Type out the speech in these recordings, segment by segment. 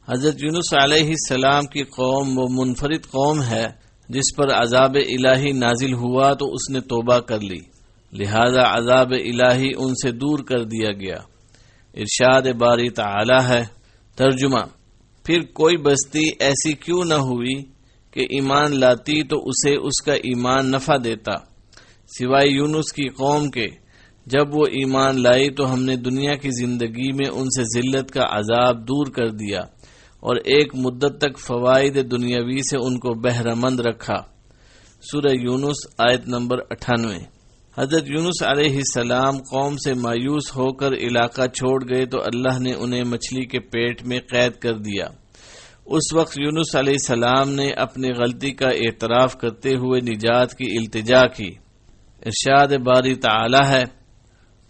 حضرت یونس علیہ السلام کی قوم وہ منفرد قوم ہے جس پر عذاب الہی نازل ہوا تو اس نے توبہ کر لی، لہذا عذاب الہی ان سے دور کر دیا گیا۔ ارشاد باری تعالی ہے۔ ترجمہ: پھر کوئی بستی ایسی کیوں نہ ہوئی کہ ایمان لاتی تو اسے اس کا ایمان نفع دیتا، سوائے یونس کی قوم کے۔ جب وہ ایمان لائی تو ہم نے دنیا کی زندگی میں ان سے ذلت کا عذاب دور کر دیا اور ایک مدت تک فوائد دنیاوی سے ان کو بہرہ مند رکھا۔ سورہ یونس آیت نمبر 98۔ حضرت یونس علیہ السلام قوم سے مایوس ہو کر علاقہ چھوڑ گئے تو اللہ نے انہیں مچھلی کے پیٹ میں قید کر دیا۔ اس وقت یونس علیہ السلام نے اپنی غلطی کا اعتراف کرتے ہوئے نجات کی التجا کی۔ ارشاد باری تعالی ہے۔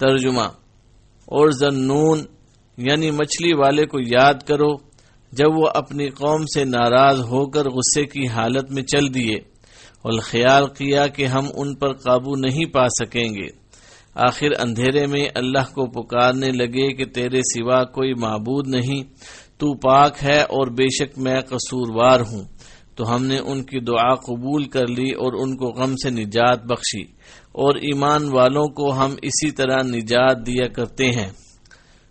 ترجمہ: اور ذنون یعنی مچھلی والے کو یاد کرو جب وہ اپنی قوم سے ناراض ہو کر غصے کی حالت میں چل دیے اور خیال کیا کہ ہم ان پر قابو نہیں پا سکیں گے، آخر اندھیرے میں اللہ کو پکارنے لگے کہ تیرے سوا کوئی معبود نہیں، تو پاک ہے اور بے شک میں قصوروار ہوں۔ تو ہم نے ان کی دعا قبول کر لی اور ان کو غم سے نجات بخشی، اور ایمان والوں کو ہم اسی طرح نجات دیا کرتے ہیں۔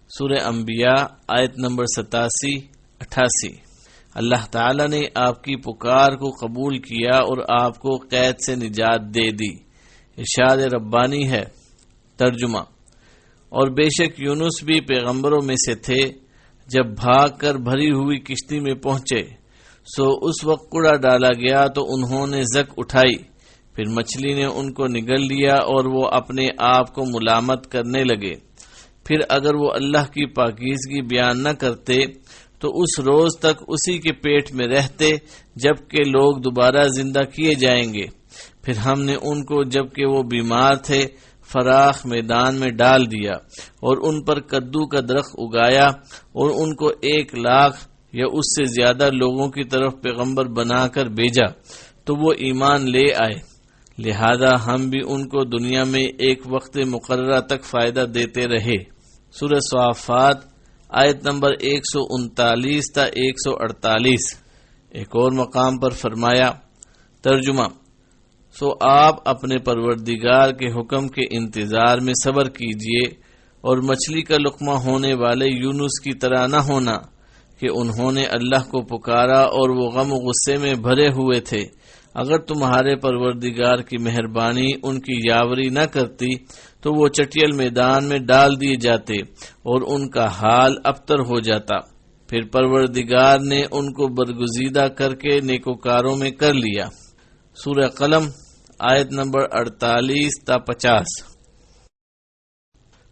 سورہ انبیاء آیت نمبر 87-88۔ اللہ تعالی نے آپ کی پکار کو قبول کیا اور آپ کو قید سے نجات دے دی۔ ارشاد ربانی ہے۔ ترجمہ: اور بے شک یونس بھی پیغمبروں میں سے تھے، جب بھاگ کر بھری ہوئی کشتی میں پہنچے سو اس وقت کوڑا ڈالا گیا تو انہوں نے زک اٹھائی، پھر مچھلی نے ان کو نگل لیا اور وہ اپنے آپ کو ملامت کرنے لگے۔ پھر اگر وہ اللہ کی پاکیزگی بیان نہ کرتے تو اس روز تک اسی کے پیٹ میں رہتے جبکہ لوگ دوبارہ زندہ کیے جائیں گے۔ پھر ہم نے ان کو جبکہ وہ بیمار تھے فراخ میدان میں ڈال دیا اور ان پر کدو کا درخت اگایا اور ان کو 1,00,000 یا اس سے زیادہ لوگوں کی طرف پیغمبر بنا کر بھیجا تو وہ ایمان لے آئے، لہذا ہم بھی ان کو دنیا میں ایک وقت مقررہ تک فائدہ دیتے رہے۔ سورہ صافات آیت نمبر 139 تا 148۔ ایک اور مقام پر فرمایا۔ ترجمہ: سو آپ اپنے پروردگار کے حکم کے انتظار میں صبر کیجئے اور مچھلی کا لقمہ ہونے والے یونس کی طرح نہ ہونا کہ انہوں نے اللہ کو پکارا اور وہ غم و غصے میں بھرے ہوئے تھے۔ اگر تمہارے پروردگار کی مہربانی ان کی یاوری نہ کرتی تو وہ چٹیل میدان میں ڈال دیے جاتے اور ان کا حال ابتر ہو جاتا۔ پھر پروردگار نے ان کو برگزیدہ کر کے نیکوکاروں میں کر لیا۔ سورہ قلم آیت نمبر 48 تا 50۔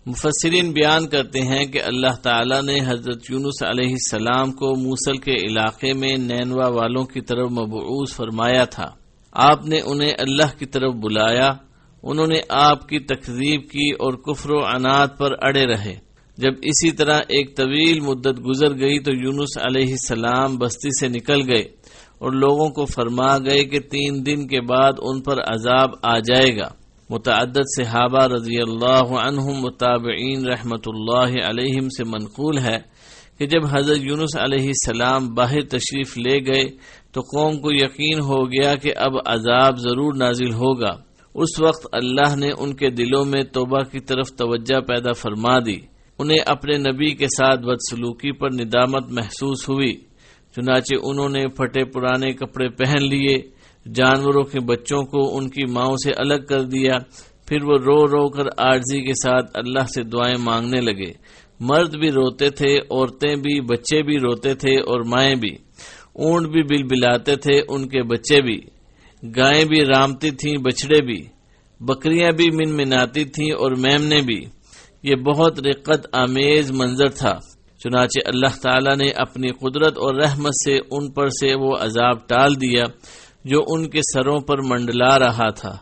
مفسرین بیان کرتے ہیں کہ اللہ تعالی نے حضرت یونس علیہ السلام کو موصل کے علاقے میں نینوا والوں کی طرف مبعوث فرمایا تھا۔ آپ نے انہیں اللہ کی طرف بلایا، انہوں نے آپ کی تکذیب کی اور کفر و عناد پر اڑے رہے۔ جب اسی طرح ایک طویل مدت گزر گئی تو یونس علیہ السلام بستی سے نکل گئے اور لوگوں کو فرما گئے کہ 3 دن کے بعد ان پر عذاب آ جائے گا۔ متعدد صحابہ رضی اللہ عنہم متابعین رحمت اللہ علیہم سے منقول ہے کہ جب حضرت یونس علیہ السلام باہر تشریف لے گئے تو قوم کو یقین ہو گیا کہ اب عذاب ضرور نازل ہوگا۔ اس وقت اللہ نے ان کے دلوں میں توبہ کی طرف توجہ پیدا فرما دی۔ انہیں اپنے نبی کے ساتھ بدسلوکی پر ندامت محسوس ہوئی، چنانچہ انہوں نے پھٹے پرانے کپڑے پہن لیے، جانوروں کے بچوں کو ان کی ماؤں سے الگ کر دیا، پھر وہ رو رو کر عاجزی کے ساتھ اللہ سے دعائیں مانگنے لگے۔ مرد بھی روتے تھے، عورتیں بھی، بچے بھی روتے تھے اور مائیں بھی، اونٹ بھی بلبلاتے تھے، ان کے بچے بھی، گائیں بھی رامتی تھیں، بچڑے بھی، بکریاں بھی منمناتی تھیں اور میمنے بھی۔ یہ بہت رقت آمیز منظر تھا۔ چنانچہ اللہ تعالیٰ نے اپنی قدرت اور رحمت سے ان پر سے وہ عذاب ٹال دیا جو ان کے سروں پر منڈلا رہا تھا۔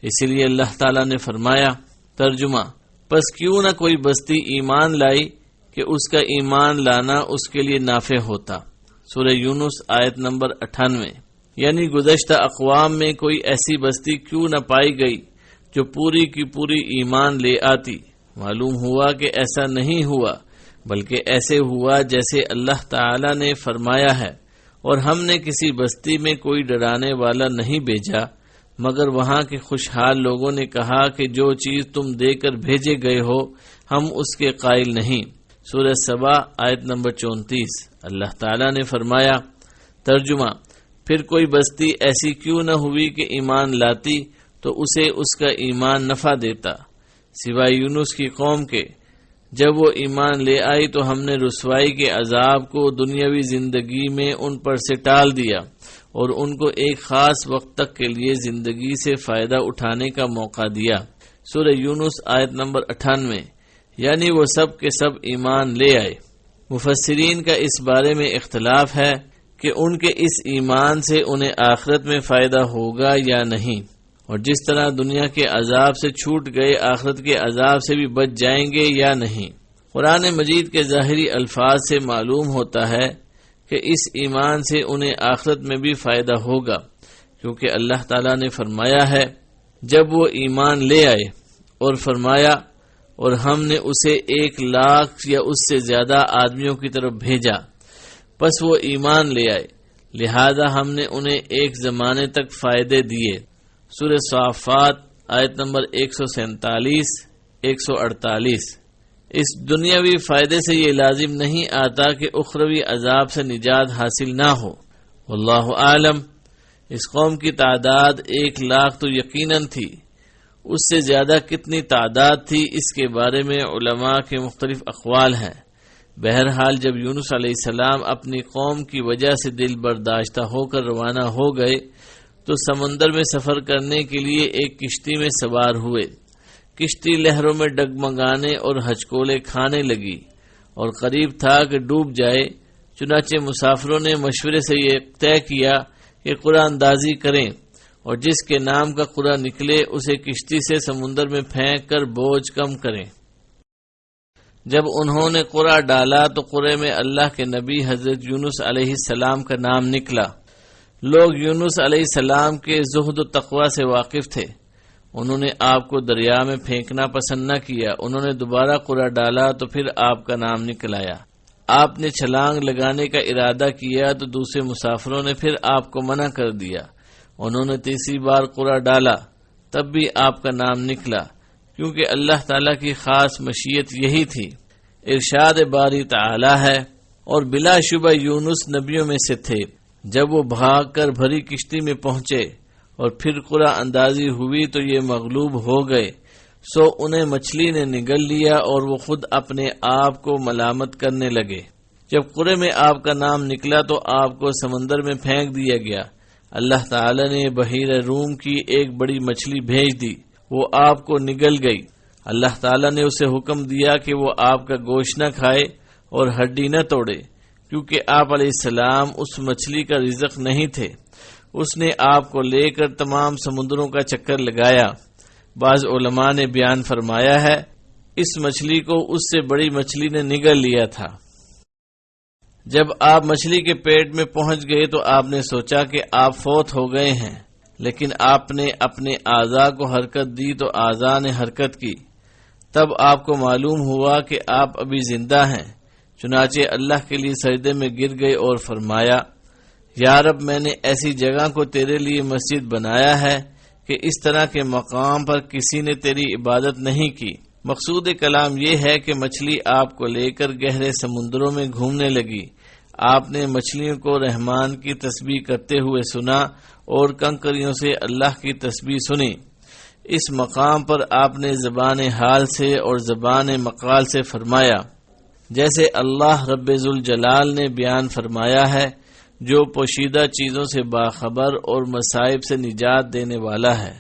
اسی لیے اللہ تعالیٰ نے فرمایا۔ ترجمہ: پس کیوں نہ کوئی بستی ایمان لائی کہ اس کا ایمان لانا اس کے لیے نافع ہوتا۔ سورہ یونس آیت نمبر 98۔ یعنی گزشتہ اقوام میں کوئی ایسی بستی کیوں نہ پائی گئی جو پوری کی پوری ایمان لے آتی۔ معلوم ہوا کہ ایسا نہیں ہوا، بلکہ ایسے ہوا جیسے اللہ تعالی نے فرمایا ہے، اور ہم نے کسی بستی میں کوئی ڈرانے والا نہیں بھیجا مگر وہاں کے خوشحال لوگوں نے کہا کہ جو چیز تم دے کر بھیجے گئے ہو ہم اس کے قائل نہیں۔ سورہ سبا آیت نمبر 34۔ اللہ تعالیٰ نے فرمایا، ترجمہ، پھر کوئی بستی ایسی کیوں نہ ہوئی کہ ایمان لاتی تو اسے اس کا ایمان نفع دیتا، سوائے یونس کی قوم کے۔ جب وہ ایمان لے آئی تو ہم نے رسوائی کے عذاب کو دنیاوی زندگی میں ان پر سے ٹال دیا اور ان کو ایک خاص وقت تک کے لیے زندگی سے فائدہ اٹھانے کا موقع دیا۔ سورہ یونس آیت نمبر 98۔ یعنی وہ سب کے سب ایمان لے آئے۔ مفسرین کا اس بارے میں اختلاف ہے کہ ان کے اس ایمان سے انہیں آخرت میں فائدہ ہوگا یا نہیں، اور جس طرح دنیا کے عذاب سے چھوٹ گئے آخرت کے عذاب سے بھی بچ جائیں گے یا نہیں۔ قرآن مجید کے ظاہری الفاظ سے معلوم ہوتا ہے کہ اس ایمان سے انہیں آخرت میں بھی فائدہ ہوگا، کیونکہ اللہ تعالیٰ نے فرمایا ہے، جب وہ ایمان لے آئے، اور فرمایا اور ہم نے اسے 1,00,000 یا اس سے زیادہ آدمیوں کی طرف بھیجا، پس وہ ایمان لے آئے، لہذا ہم نے انہیں ایک زمانے تک فائدے دیے۔ سورہ صافات آیت نمبر 147 148۔ اس دنیاوی فائدے سے یہ لازم نہیں آتا کہ اخروی عذاب سے نجات حاصل نہ ہو۔ واللہ عالم۔ اس قوم کی تعداد 1,00,000 تو یقیناً تھی، اس سے زیادہ کتنی تعداد تھی اس کے بارے میں علماء کے مختلف اقوال ہیں۔ بہرحال جب یونس علیہ السلام اپنی قوم کی وجہ سے دل برداشتہ ہو کر روانہ ہو گئے تو سمندر میں سفر کرنے کے لیے ایک کشتی میں سوار ہوئے۔ کشتی لہروں میں ڈگمگانے اور ہچکولے کھانے لگی اور قریب تھا کہ ڈوب جائے، چنانچہ مسافروں نے مشورے سے یہ طے کیا کہ قرآن اندازی کریں اور جس کے نام کا قرآن نکلے اسے کشتی سے سمندر میں پھینک کر بوجھ کم کریں۔ جب انہوں نے قرآن ڈالا تو قرآن میں اللہ کے نبی حضرت یونس علیہ السلام کا نام نکلا۔ لوگ یونس علیہ السلام کے زہد و تقوی سے واقف تھے، انہوں نے آپ کو دریا میں پھینکنا پسند نہ کیا۔ انہوں نے دوبارہ قرآن ڈالا تو پھر آپ کا نام نکل آیا۔ آپ نے چھلانگ لگانے کا ارادہ کیا تو دوسرے مسافروں نے پھر آپ کو منع کر دیا۔ انہوں نے تیسری بار قرآن ڈالا، تب بھی آپ کا نام نکلا، کیونکہ اللہ تعالیٰ کی خاص مشیت یہی تھی۔ ارشاد باری تعالی ہے، اور بلا شبہ یونس نبیوں میں سے تھے۔ جب وہ بھاگ کر بھری کشتی میں پہنچے اور پھر قرآن اندازی ہوئی تو یہ مغلوب ہو گئے، سو انہیں مچھلی نے نگل لیا اور وہ خود اپنے آپ کو ملامت کرنے لگے۔ جب قرآن میں آپ کا نام نکلا تو آپ کو سمندر میں پھینک دیا گیا۔ اللہ تعالی نے بحیرہ روم کی ایک بڑی مچھلی بھیج دی، وہ آپ کو نگل گئی۔ اللہ تعالی نے اسے حکم دیا کہ وہ آپ کا گوشت نہ کھائے اور ہڈی نہ توڑے، کیونکہ آپ علیہ السلام اس مچھلی کا رزق نہیں تھے۔ اس نے آپ کو لے کر تمام سمندروں کا چکر لگایا۔ بعض علماء نے بیان فرمایا ہے، اس مچھلی کو اس سے بڑی مچھلی نے نگل لیا تھا۔ جب آپ مچھلی کے پیٹ میں پہنچ گئے تو آپ نے سوچا کہ آپ فوت ہو گئے ہیں، لیکن آپ نے اپنے اعضاء کو حرکت دی تو اعضاء نے حرکت کی۔ تب آپ کو معلوم ہوا کہ آپ ابھی زندہ ہیں، چنانچہ اللہ کے لیے سجدے میں گر گئے اور فرمایا، یا رب، میں نے ایسی جگہ کو تیرے لیے مسجد بنایا ہے کہ اس طرح کے مقام پر کسی نے تیری عبادت نہیں کی۔ مقصود کلام یہ ہے کہ مچھلی آپ کو لے کر گہرے سمندروں میں گھومنے لگی۔ آپ نے مچھلیوں کو رحمان کی تسبیح کرتے ہوئے سنا اور کنکریوں سے اللہ کی تسبیح سنی۔ اس مقام پر آپ نے زبان حال سے اور زبان مقال سے فرمایا، جیسے اللہ رب ذوالجلال نے بیان فرمایا ہے، جو پوشیدہ چیزوں سے باخبر اور مصائب سے نجات دینے والا ہے۔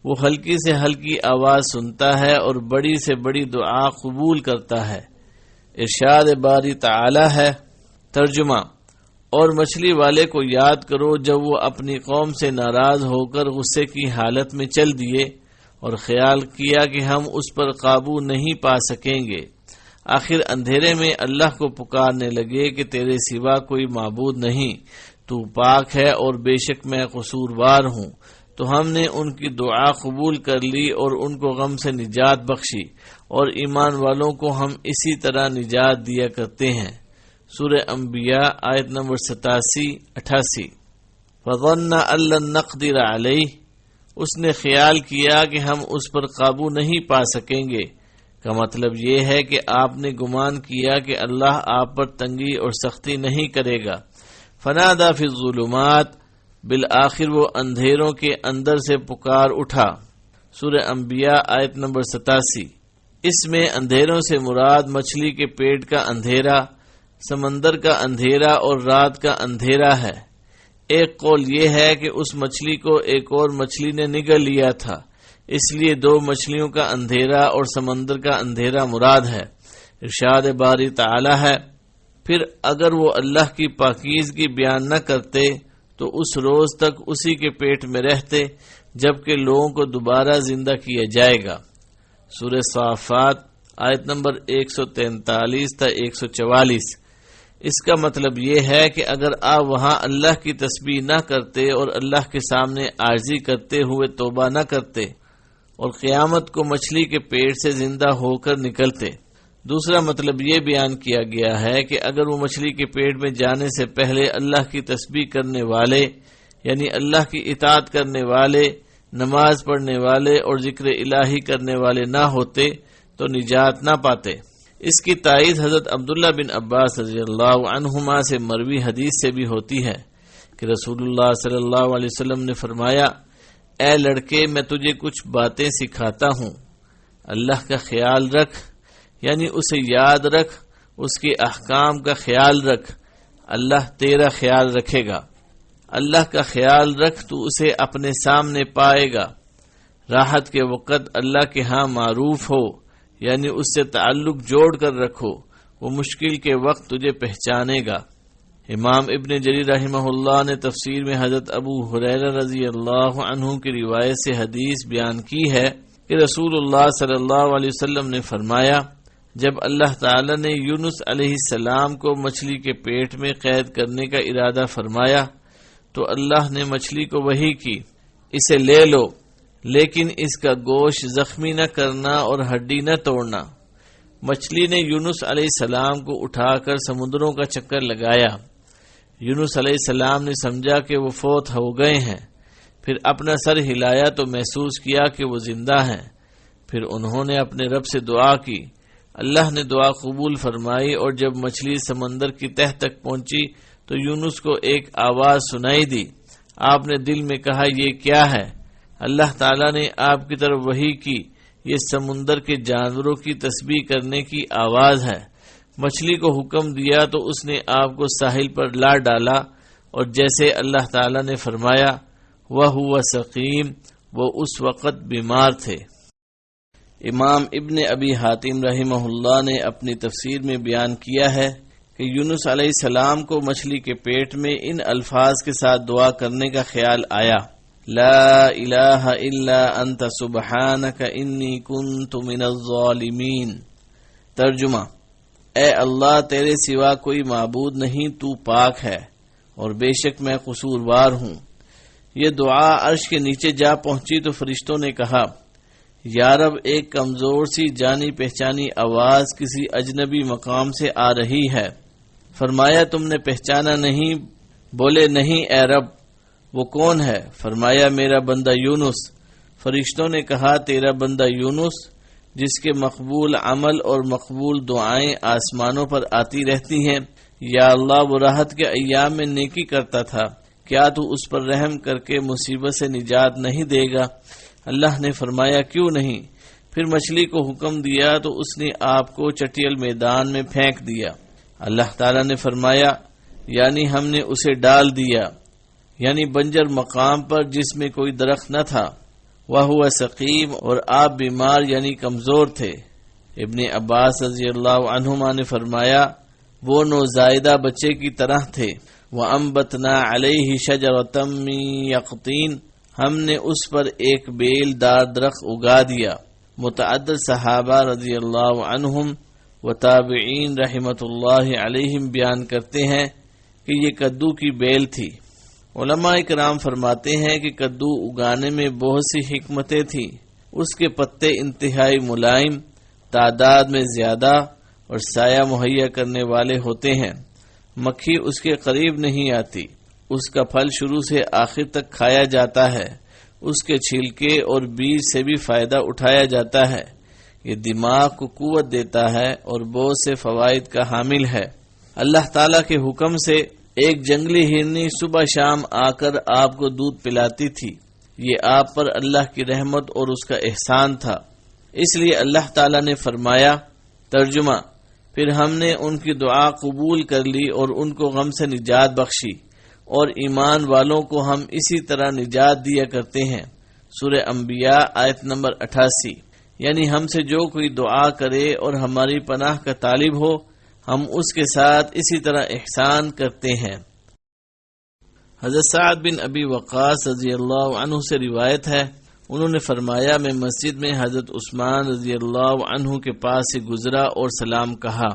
وہ ہلکی سے ہلکی آواز سنتا ہے اور بڑی سے بڑی دعا قبول کرتا ہے۔ ارشاد باری تعالی ہے۔ ترجمہ، اور مچھلی والے کو یاد کرو جب وہ اپنی قوم سے ناراض ہو کر غصے کی حالت میں چل دیے اور خیال کیا کہ ہم اس پر قابو نہیں پا سکیں گے۔ آخر اندھیرے میں اللہ کو پکارنے لگے کہ تیرے سوا کوئی معبود نہیں، تو پاک ہے اور بے شک میں قصوروار ہوں۔ تو ہم نے ان کی دعا قبول کر لی اور ان کو غم سے نجات بخشی اور ایمان والوں کو ہم اسی طرح نجات دیا کرتے ہیں۔ سورہ انبیاء آیت نمبر 87-88۔ فَظَنَّ أَن لَّن نَّقْدِرَ عَلَيْهِ، اس نے خیال کیا کہ ہم اس پر قابو نہیں پا سکیں گے، کا مطلب یہ ہے کہ آپ نے گمان کیا کہ اللہ آپ پر تنگی اور سختی نہیں کرے گا۔ فَنَادَى فِي الظُّلُمَاتِ، بالآخر وہ اندھیروں کے اندر سے پکار اٹھا۔ سورہ انبیاء آیت نمبر 87۔ اس میں اندھیروں سے مراد مچھلی کے پیٹ کا اندھیرا، سمندر کا اندھیرا اور رات کا اندھیرا ہے۔ ایک قول یہ ہے کہ اس مچھلی کو ایک اور مچھلی نے نگل لیا تھا، اس لیے دو مچھلیوں کا اندھیرا اور سمندر کا اندھیرا مراد ہے۔ ارشاد باری تعالی ہے، پھر اگر وہ اللہ کی پاکیزگی بیان نہ کرتے تو اس روز تک اسی کے پیٹ میں رہتے جبکہ لوگوں کو دوبارہ زندہ کیا جائے گا۔ سورہ صافات آیت نمبر 143-144۔ اس کا مطلب یہ ہے کہ اگر آپ وہاں اللہ کی تسبیح نہ کرتے اور اللہ کے سامنے عاجزی کرتے ہوئے توبہ نہ کرتے اور قیامت کو مچھلی کے پیٹ سے زندہ ہو کر نکلتے۔ دوسرا مطلب یہ بیان کیا گیا ہے کہ اگر وہ مچھلی کے پیٹ میں جانے سے پہلے اللہ کی تسبیح کرنے والے یعنی اللہ کی اطاعت کرنے والے، نماز پڑھنے والے اور ذکر الہی کرنے والے نہ ہوتے تو نجات نہ پاتے۔ اس کی تائید حضرت عبداللہ بن عباس رضی اللہ عنہما سے مروی حدیث سے بھی ہوتی ہے کہ رسول اللہ صلی اللہ علیہ وسلم نے فرمایا، اے لڑکے میں تجھے کچھ باتیں سکھاتا ہوں، اللہ کا خیال رکھ یعنی اسے یاد رکھ، اس کے احکام کا خیال رکھ، اللہ تیرا خیال رکھے گا۔ اللہ کا خیال رکھ تو اسے اپنے سامنے پائے گا۔ راحت کے وقت اللہ کے ہاں معروف ہو یعنی اس سے تعلق جوڑ کر رکھو، وہ مشکل کے وقت تجھے پہچانے گا۔ امام ابن جریر رحمہ اللہ نے تفسیر میں حضرت ابو ہریرہ رضی اللہ عنہ کی روایت سے حدیث بیان کی ہے کہ رسول اللہ صلی اللہ علیہ وسلم نے فرمایا، جب اللہ تعالی نے یونس علیہ السلام کو مچھلی کے پیٹ میں قید کرنے کا ارادہ فرمایا تو اللہ نے مچھلی کو وحی کی، اسے لے لو لیکن اس کا گوشت زخمی نہ کرنا اور ہڈی نہ توڑنا۔ مچھلی نے یونس علیہ السلام کو اٹھا کر سمندروں کا چکر لگایا۔ یونس علیہ السلام نے سمجھا کہ وہ فوت ہو گئے ہیں، پھر اپنا سر ہلایا تو محسوس کیا کہ وہ زندہ ہیں۔ پھر انہوں نے اپنے رب سے دعا کی، اللہ نے دعا قبول فرمائی، اور جب مچھلی سمندر کی تہ تک پہنچی تو یونس کو ایک آواز سنائی دی۔ آپ نے دل میں کہا، یہ کیا ہے؟ اللہ تعالیٰ نے آپ کی طرف وحی کی، یہ سمندر کے جانوروں کی تسبیح کرنے کی آواز ہے۔ مچھلی کو حکم دیا تو اس نے آپ کو ساحل پر لا ڈالا، اور جیسے اللہ تعالیٰ نے فرمایا، وَهُوَ سَقِيمٌ، وہ اس وقت بیمار تھے۔ امام ابن ابی حاتم رحمہ اللہ نے اپنی تفسیر میں بیان کیا ہے کہ یونس علیہ السلام کو مچھلی کے پیٹ میں ان الفاظ کے ساتھ دعا کرنے کا خیال آیا، لا الہ الا انت سبحانک انی کنت من الظالمین۔ ترجمہ، اے اللہ تیرے سوا کوئی معبود نہیں، تو پاک ہے اور بے شک میں قصوروار ہوں۔ یہ دعا عرش کے نیچے جا پہنچی تو فرشتوں نے کہا، یا رب ایک کمزور سی جانی پہچانی آواز کسی اجنبی مقام سے آ رہی ہے۔ فرمایا تم نے پہچانا نہیں؟ بولے نہیں اے رب۔ وہ کون ہے؟ فرمایا میرا بندہ یونس۔ فرشتوں نے کہا تیرا بندہ یونس جس کے مقبول عمل اور مقبول دعائیں آسمانوں پر آتی رہتی ہیں، یا اللہ وہ راحت کے ایام میں نیکی کرتا تھا، کیا تو اس پر رحم کر کے مصیبت سے نجات نہیں دے گا؟ اللہ نے فرمایا کیوں نہیں۔ پھر مچھلی کو حکم دیا تو اس نے آپ کو چٹیل میدان میں پھینک دیا۔ اللہ تعالیٰ نے فرمایا، یعنی ہم نے اسے ڈال دیا، یعنی بنجر مقام پر جس میں کوئی درخت نہ تھا۔ وَهُوَ سَقِيمٌ، اور آپ بیمار یعنی کمزور تھے۔ ابن عباس رضی اللہ عنہما نے فرمایا وہ نوزائیدہ بچے کی طرح تھے۔ وَأَنبَتْنَا عَلَيْهِ شَجَرَةً مِّن يَقْطِينٍ، ہم نے اس پر ایک بیل دار درخت اگا دیا۔ متعدد صحابہ رضی اللہ عنہم و تابعین رحمۃ اللہ علیہم بیان کرتے ہیں کہ یہ کدو کی بیل تھی۔ علماء کرام فرماتے ہیں کہ کدو اگانے میں بہت سی حکمتیں تھیں۔ اس کے پتے انتہائی ملائم، تعداد میں زیادہ اور سایہ مہیا کرنے والے ہوتے ہیں۔ مکھی اس کے قریب نہیں آتی، اس کا پھل شروع سے آخر تک کھایا جاتا ہے، اس کے چھلکے اور بیج سے بھی فائدہ اٹھایا جاتا ہے۔ یہ دماغ کو قوت دیتا ہے اور بہت سے فوائد کا حامل ہے۔ اللہ تعالیٰ کے حکم سے ایک جنگلی ہرنی صبح شام آ کر آپ کو دودھ پلاتی تھی۔ یہ آپ پر اللہ کی رحمت اور اس کا احسان تھا، اس لیے اللہ تعالیٰ نے فرمایا، ترجمہ: پھر ہم نے ان کی دعا قبول کر لی اور ان کو غم سے نجات بخشی، اور ایمان والوں کو ہم اسی طرح نجات دیا کرتے ہیں۔ سورہ انبیاء آیت نمبر 88۔ یعنی ہم سے جو کوئی دعا کرے اور ہماری پناہ کا طالب ہو، ہم اس کے ساتھ اسی طرح احسان کرتے ہیں۔ حضرت سعد بن ابی وقاص رضی اللہ عنہ سے روایت ہے، انہوں نے فرمایا، میں مسجد میں حضرت عثمان رضی اللہ عنہ کے پاس سے گزرا اور سلام کہا۔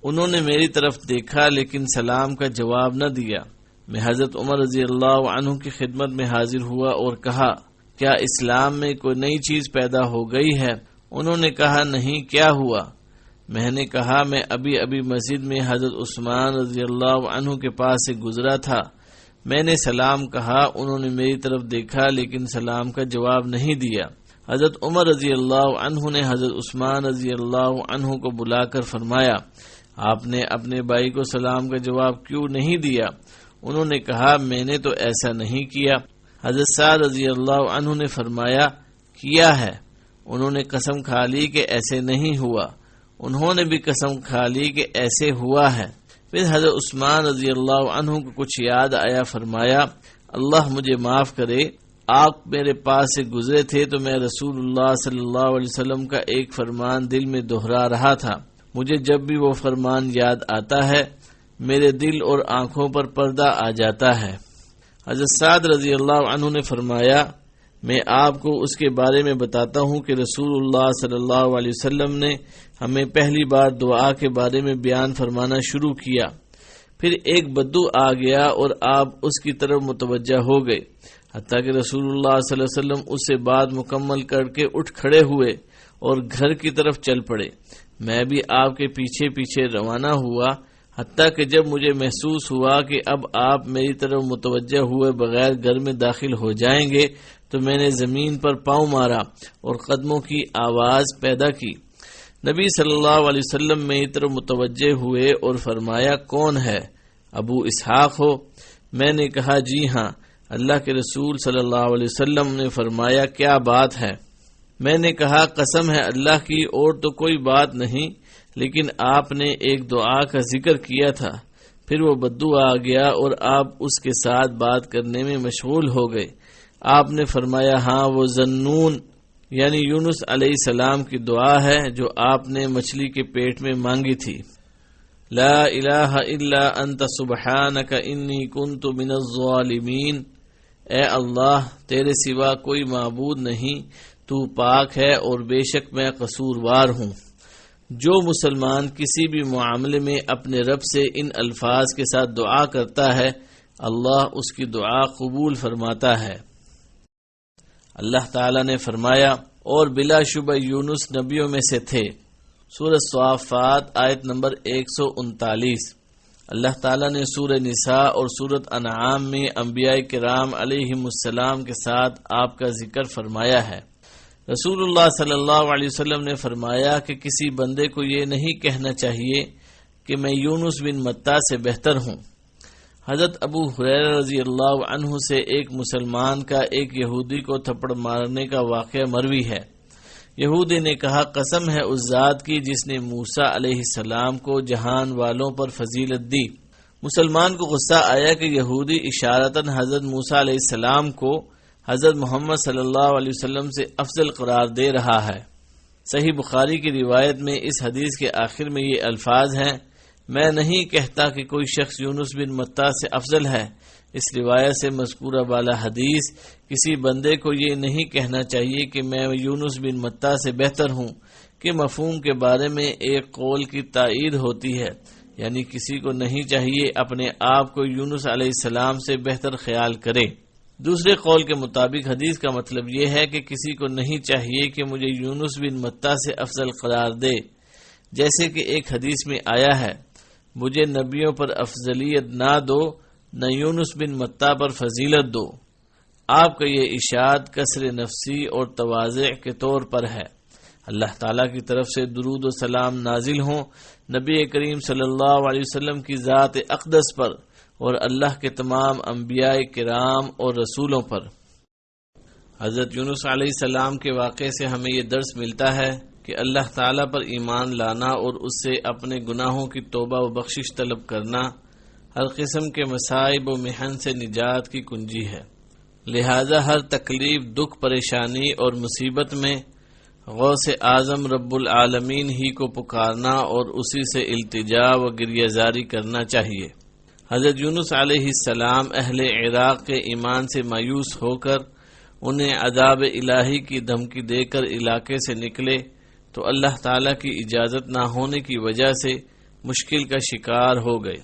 انہوں نے میری طرف دیکھا لیکن سلام کا جواب نہ دیا۔ میں حضرت عمر رضی اللہ عنہ کی خدمت میں حاضر ہوا اور کہا، کیا اسلام میں کوئی نئی چیز پیدا ہو گئی ہے؟ انہوں نے کہا، نہیں، کیا ہوا؟ میں نے کہا، میں ابھی مسجد میں حضرت عثمان رضی اللہ عنہ کے پاس سے گزرا تھا، میں نے سلام کہا، انہوں نے میری طرف دیکھا لیکن سلام کا جواب نہیں دیا۔ حضرت عمر رضی اللہ عنہ نے حضرت عثمان رضی اللہ عنہ کو بلا کر فرمایا، آپ نے اپنے بھائی کو سلام کا جواب کیوں نہیں دیا؟ انہوں نے کہا، میں نے تو ایسا نہیں کیا۔ حضرت سعد رضی اللہ عنہ نے فرمایا، کیا ہے؟ انہوں نے قسم کھا لی کہ ایسے نہیں ہوا۔ انہوں نے بھی قسم کھا لی کہ ایسے ہوا ہے۔ پھر حضرت عثمان رضی اللہ عنہ کو کچھ یاد آیا، فرمایا، اللہ مجھے معاف کرے، آپ میرے پاس سے گزرے تھے تو میں رسول اللہ صلی اللہ علیہ وسلم کا ایک فرمان دل میں دہرا رہا تھا۔ مجھے جب بھی وہ فرمان یاد آتا ہے میرے دل اور آنکھوں پر پردہ آ جاتا ہے۔ حضرت سعد رضی اللہ عنہ نے فرمایا، میں آپ کو اس کے بارے میں بتاتا ہوں کہ رسول اللہ صلی اللہ علیہ وسلم نے ہمیں پہلی بار دعا کے بارے میں بیان فرمانا شروع کیا۔ پھر ایک بدو آ گیا اور آپ اس کی طرف متوجہ ہو گئے، حتیٰ کہ رسول اللہ صلی اللہ علیہ وسلم اس سے بات مکمل کر کے اٹھ کھڑے ہوئے اور گھر کی طرف چل پڑے۔ میں بھی آپ کے پیچھے پیچھے روانہ ہوا، حتیٰ کہ جب مجھے محسوس ہوا کہ اب آپ میری طرف متوجہ ہوئے بغیر گھر میں داخل ہو جائیں گے تو میں نے زمین پر پاؤں مارا اور قدموں کی آواز پیدا کی۔ نبی صلی اللہ علیہ وسلم میری طرف متوجہ ہوئے اور فرمایا، کون ہے؟ ابو اسحاق ہو؟ میں نے کہا، جی ہاں۔ اللہ کے رسول صلی اللہ علیہ وسلم نے فرمایا، کیا بات ہے؟ میں نے کہا، قسم ہے اللہ کی، اور تو کوئی بات نہیں، لیکن آپ نے ایک دعا کا ذکر کیا تھا۔ پھر وہ بدو آ گیا اور آپ اس کے ساتھ بات کرنے میں مشغول ہو گئے۔ آپ نے فرمایا، ہاں، وہ ذنون یعنی یونس علیہ السلام کی دعا ہے جو آپ نے مچھلی کے پیٹ میں مانگی تھی۔ لا الہ الا انت سبحانک انی کنت من الظالمین۔ اے اللہ، تیرے سوا کوئی معبود نہیں، تو پاک ہے اور بے شک میں قصوروار ہوں۔ جو مسلمان کسی بھی معاملے میں اپنے رب سے ان الفاظ کے ساتھ دعا کرتا ہے، اللہ اس کی دعا قبول فرماتا ہے۔ اللہ تعالیٰ نے فرمایا، اور بلا شبہ یونس نبیوں میں سے تھے۔ سورہ صافات آیت نمبر 139۔ اللہ تعالیٰ نے سورہ نساء اور سورۃ انعام میں انبیاء کرام علیہم السلام کے ساتھ آپ کا ذکر فرمایا ہے۔ رسول اللہ صلی اللہ علیہ وسلم نے فرمایا کہ کسی بندے کو یہ نہیں کہنا چاہیے کہ میں یونس بن متیٰ سے بہتر ہوں۔ حضرت ابو ہریرہ رضی اللہ عنہ سے ایک مسلمان کا ایک یہودی کو تھپڑ مارنے کا واقعہ مروی ہے۔ یہودی نے کہا، قسم ہے اس ذات کی جس نے موسیٰ علیہ السلام کو جہان والوں پر فضیلت دی۔ مسلمان کو غصہ آیا کہ یہودی اشارتاً حضرت موسیٰ علیہ السلام کو حضرت محمد صلی اللہ علیہ وسلم سے افضل قرار دے رہا ہے۔ صحیح بخاری کی روایت میں اس حدیث کے آخر میں یہ الفاظ ہیں، میں نہیں کہتا کہ کوئی شخص یونس بن متیٰ سے افضل ہے۔ اس روایت سے مذکورہ بالا حدیث کسی بندے کو یہ نہیں کہنا چاہیے کہ میں یونس بن متیٰ سے بہتر ہوں کہ مفہوم کے بارے میں ایک قول کی تائید ہوتی ہے، یعنی کسی کو نہیں چاہیے اپنے آپ کو یونس علیہ السلام سے بہتر خیال کرے۔ دوسرے قول کے مطابق حدیث کا مطلب یہ ہے کہ کسی کو نہیں چاہیے کہ مجھے یونس بن متیٰ سے افضل قرار دے، جیسے کہ ایک حدیث میں آیا ہے مجھے نبیوں پر افضلیت نہ دو، نہ یونس بن متیٰ پر فضیلت دو۔ آپ کا یہ اشارت کسر نفسی اور تواضع کے طور پر ہے۔ اللہ تعالیٰ کی طرف سے درود و سلام نازل ہوں نبی کریم صلی اللہ علیہ وسلم کی ذات اقدس پر اور اللہ کے تمام انبیاء کرام اور رسولوں پر۔ حضرت یونس علیہ السلام کے واقعے سے ہمیں یہ درس ملتا ہے کہ اللہ تعالیٰ پر ایمان لانا اور اس سے اپنے گناہوں کی توبہ و بخشش طلب کرنا ہر قسم کے مصائب و محن سے نجات کی کنجی ہے۔ لہذا ہر تکلیف، دکھ، پریشانی اور مصیبت میں غوث اعظم رب العالمین ہی کو پکارنا اور اسی سے التجا و گریہ زاری کرنا چاہیے۔ حضرت یونس علیہ السلام اہل عراق کے ایمان سے مایوس ہو کر انہیں عذاب الہی کی دھمکی دے کر علاقے سے نکلے تو اللہ تعالیٰ کی اجازت نہ ہونے کی وجہ سے مشکل کا شکار ہو گئے۔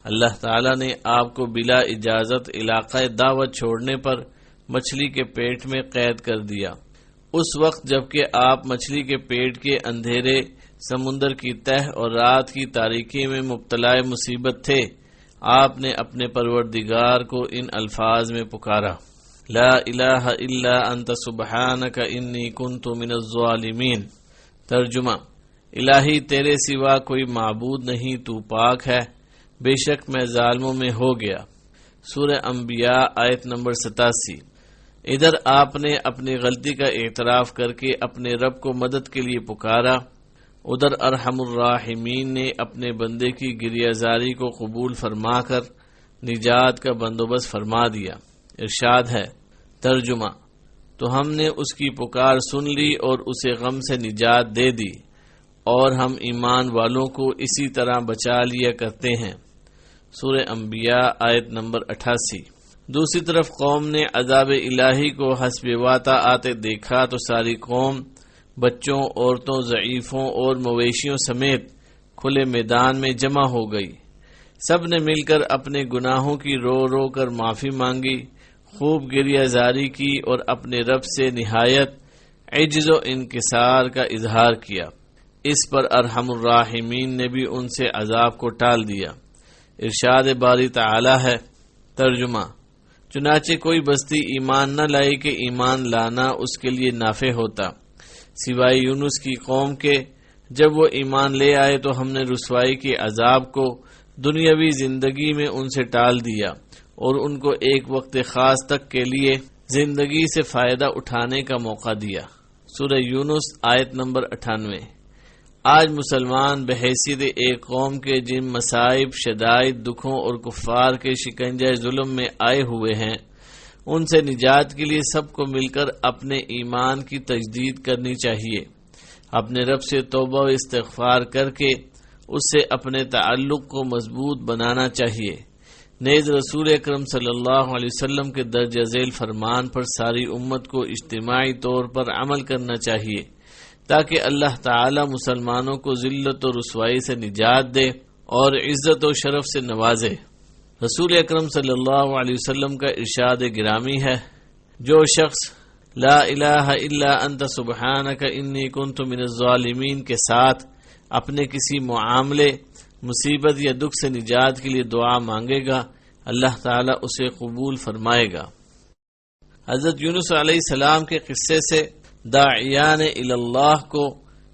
اللہ تعالیٰ نے آپ کو بلا اجازت علاقہ دعوت چھوڑنے پر مچھلی کے پیٹ میں قید کر دیا۔ اس وقت جبکہ آپ مچھلی کے پیٹ کے اندھیرے، سمندر کی تہ اور رات کی تاریکی میں مبتلا مصیبت تھے، آپ نے اپنے پروردگار کو ان الفاظ میں پکارا، لا الہ الا انت سبحانک انی کنت من الظالمین۔ ترجمہ: الہی تیرے سوا کوئی معبود نہیں، تو پاک ہے، بے شک میں ظالموں میں ہو گیا۔ سورہ انبیاء آیت نمبر 87۔ ادھر آپ نے اپنی غلطی کا اعتراف کر کے اپنے رب کو مدد کے لیے پکارا، ادھر ارحم الراحمین نے اپنے بندے کی گریہ زاری کو قبول فرما کر نجات کا بندوبست فرما دیا۔ ارشاد ہے، ترجمہ: تو ہم نے اس کی پکار سن لی اور اسے غم سے نجات دے دی، اور ہم ایمان والوں کو اسی طرح بچا لیا کرتے ہیں۔ سورہ انبیاء آیت نمبر 88۔ دوسری طرف قوم نے عذاب الہی کو حسب واقع آتے دیکھا تو ساری قوم بچوں، عورتوں، ضعیفوں اور مویشیوں سمیت کھلے میدان میں جمع ہو گئی۔ سب نے مل کر اپنے گناہوں کی رو رو کر معافی مانگی، خوب گریہ زاری کی اور اپنے رب سے نہایت عجز و انکسار کا اظہار کیا۔ اس پر ارحم الراحمین نے بھی ان سے عذاب کو ٹال دیا۔ ارشاد باری تعالی ہے، ترجمہ: چنانچہ کوئی بستی ایمان نہ لائی کہ ایمان لانا اس کے لیے نافع ہوتا، سوائے یونس کی قوم کے۔ جب وہ ایمان لے آئے تو ہم نے رسوائی کے عذاب کو دنیاوی زندگی میں ان سے ٹال دیا اور ان کو ایک وقت خاص تک کے لیے زندگی سے فائدہ اٹھانے کا موقع دیا۔ سورہ یونس آیت نمبر 98۔ آج مسلمان بحیثیت ایک قوم کے جن مصائب، شدائد، دکھوں اور کفار کے شکنجہ ظلم میں آئے ہوئے ہیں، ان سے نجات کے لیے سب کو مل کر اپنے ایمان کی تجدید کرنی چاہیے، اپنے رب سے توبہ و استغفار کر کے اس سے اپنے تعلق کو مضبوط بنانا چاہیے۔ نیز رسول اکرم صلی اللہ علیہ وسلم کے درجہ ذیل فرمان پر ساری امت کو اجتماعی طور پر عمل کرنا چاہیے تاکہ اللہ تعالی مسلمانوں کو ذلت و رسوائی سے نجات دے اور عزت و شرف سے نوازے۔ رسول اکرم صلی اللہ علیہ وسلم کا ارشاد گرامی ہے، جو شخص لا الہ الا انت سبحانک انی کنت من الظالمین کے ساتھ اپنے کسی معاملے، مصیبت یا دکھ سے نجات کے لیے دعا مانگے گا، اللہ تعالیٰ اسے قبول فرمائے گا۔ حضرت یونس علیہ السلام کے قصے سے داعیان اللہ کو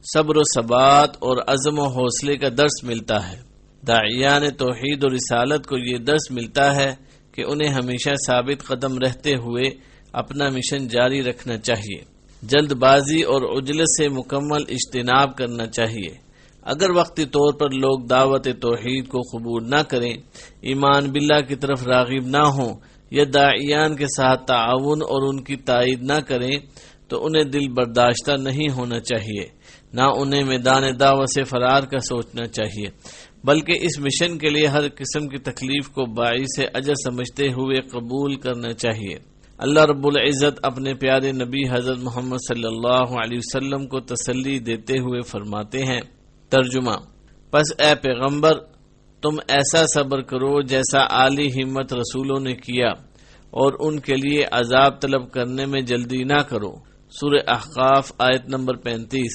صبر و ثبات اور عزم و حوصلے کا درس ملتا ہے۔ داعیان توحید و رسالت کو یہ درس ملتا ہے کہ انہیں ہمیشہ ثابت قدم رہتے ہوئے اپنا مشن جاری رکھنا چاہیے، جلد بازی اور عجلت سے مکمل اجتناب کرنا چاہیے۔ اگر وقتی طور پر لوگ دعوت توحید کو قبول نہ کریں، ایمان باللہ کی طرف راغب نہ ہوں یا داعیان کے ساتھ تعاون اور ان کی تائید نہ کریں تو انہیں دل برداشتہ نہیں ہونا چاہیے، نہ انہیں میدان دعوت سے فرار کا سوچنا چاہیے، بلکہ اس مشن کے لیے ہر قسم کی تکلیف کو باعث اجر سمجھتے ہوئے قبول کرنا چاہیے۔ اللہ رب العزت اپنے پیارے نبی حضرت محمد صلی اللہ علیہ وسلم کو تسلی دیتے ہوئے فرماتے ہیں، ترجمہ: پس اے پیغمبر، تم ایسا صبر کرو جیسا عالی ہمت رسولوں نے کیا اور ان کے لیے عذاب طلب کرنے میں جلدی نہ کرو۔ سورہ احقاف آیت نمبر 35۔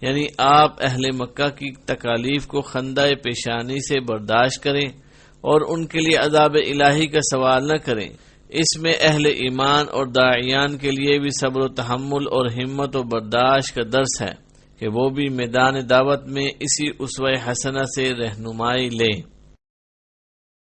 یعنی آپ اہل مکہ کی تکالیف کو خندہ پیشانی سے برداشت کریں اور ان کے لیے عذاب الہی کا سوال نہ کریں۔ اس میں اہل ایمان اور داعیان کے لیے بھی صبر و تحمل اور ہمت و برداشت کا درس ہے کہ وہ بھی میدان دعوت میں اسی اسوہ حسنہ سے رہنمائی لیں۔